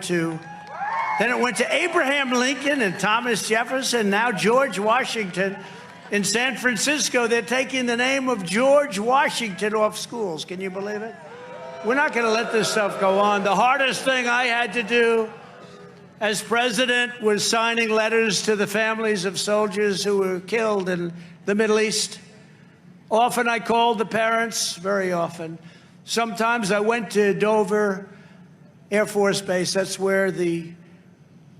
to. Then it went to Abraham Lincoln and Thomas Jefferson, now George Washington. In San Francisco, they're taking the name of George Washington off schools. Can you believe it? We're not going to let this stuff go on. The hardest thing I had to do as president was signing letters to the families of soldiers who were killed in the Middle East. Often I called the parents, very often. Sometimes I went to Dover Air Force Base. That's where the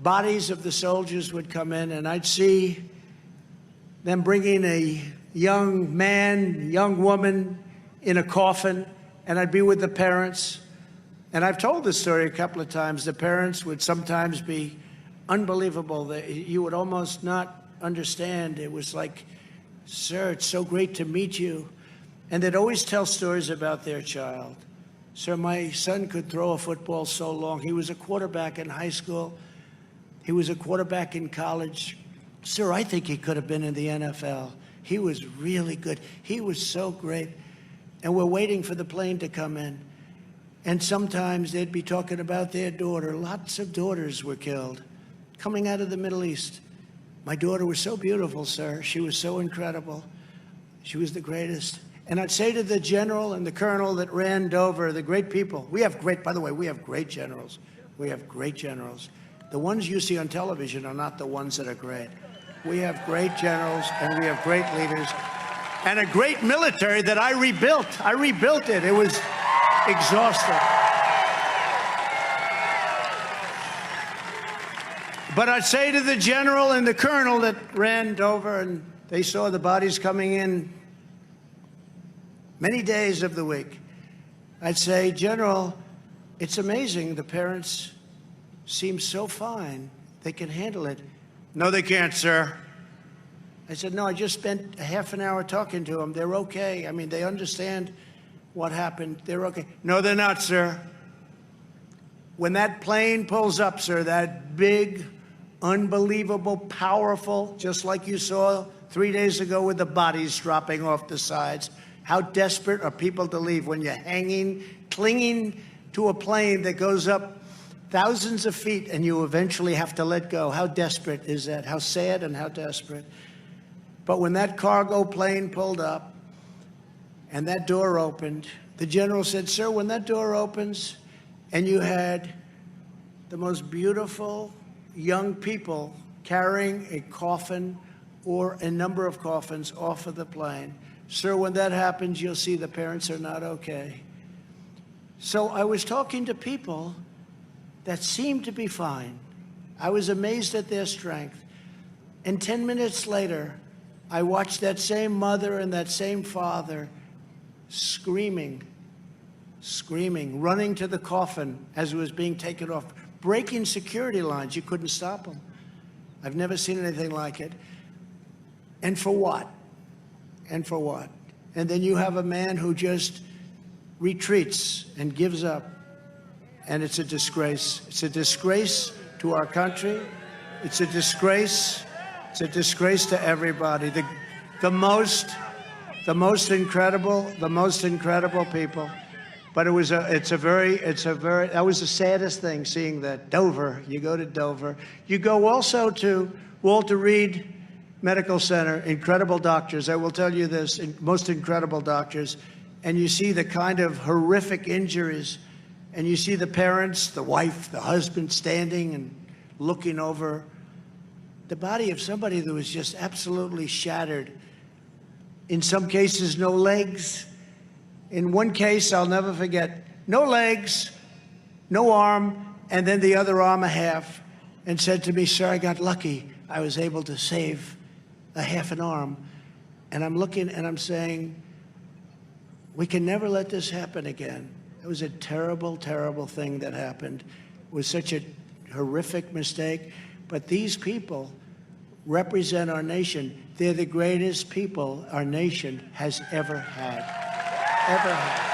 bodies of the soldiers would come in, and I'd see them bringing a young man, young woman in a coffin, and I'd be with the parents. And I've told this story a couple of times. The parents would sometimes be unbelievable. You would almost not understand. It was like, sir, it's so great to meet you. And they'd always tell stories about their child. Sir, my son could throw a football so long. He was a quarterback in high school. He was a quarterback in college. Sir, I think he could have been in the NFL. He was really good. He was so great. And we're waiting for the plane to come in. And sometimes they'd be talking about their daughter. Lots of daughters were killed coming out of the Middle East. My daughter was so beautiful, sir. She was so incredible. She was the greatest. And I'd say to the general and the colonel that ran Dover, the great people, by the way, we have great generals. We have great generals. The ones you see on television are not the ones that are great. We have great generals and we have great leaders and a great military that I rebuilt. I rebuilt it. It was exhausting. But I'd say to the general and the colonel that ran Dover, and they saw the bodies coming in many days of the week, I'd say, General, it's amazing. The parents seem so fine. They can handle it. No, they can't, sir. I said, no, I just spent a half an hour talking to them. They're okay. I mean, they understand what happened. They're okay. No, they're not, sir. When that plane pulls up, sir, that big, unbelievable, powerful, just like you saw 3 days ago with the bodies dropping off the sides, how desperate are people to leave when you're hanging, clinging to a plane that goes up thousands of feet and you eventually have to let go? How desperate is that? How sad and how desperate. But when that cargo plane pulled up and that door opened, the general said, sir, when that door opens and you had the most beautiful young people carrying a coffin or a number of coffins off of the plane, sir, when that happens, you'll see the parents are not okay. So I was talking to people that seemed to be fine. I was amazed at their strength. And 10 minutes later, I watched that same mother and that same father screaming, running to the coffin as it was being taken off, breaking security lines. You couldn't stop them. I've never seen anything like it. And for what? And for what? And then you have a man who just retreats and gives up. And it's a disgrace. It's a disgrace to our country. It's a disgrace. It's a disgrace to everybody. The most incredible people. But that was the saddest thing, seeing that. Dover, you go to Dover. You go also to Walter Reed Medical Center, incredible doctors. I will tell you this, most incredible doctors. And you see the kind of horrific injuries. And you see the parents, the wife, the husband standing and looking over the body of somebody that was just absolutely shattered. In some cases, no legs. In one case, I'll never forget, no legs, no arm, and then the other arm a half, and said to me, sir, I got lucky. I was able to save a half an arm. And I'm looking and I'm saying, we can never let this happen again. It was a terrible, terrible thing that happened. It was such a horrific mistake. But these people represent our nation. They're the greatest people our nation has ever had. Ever had.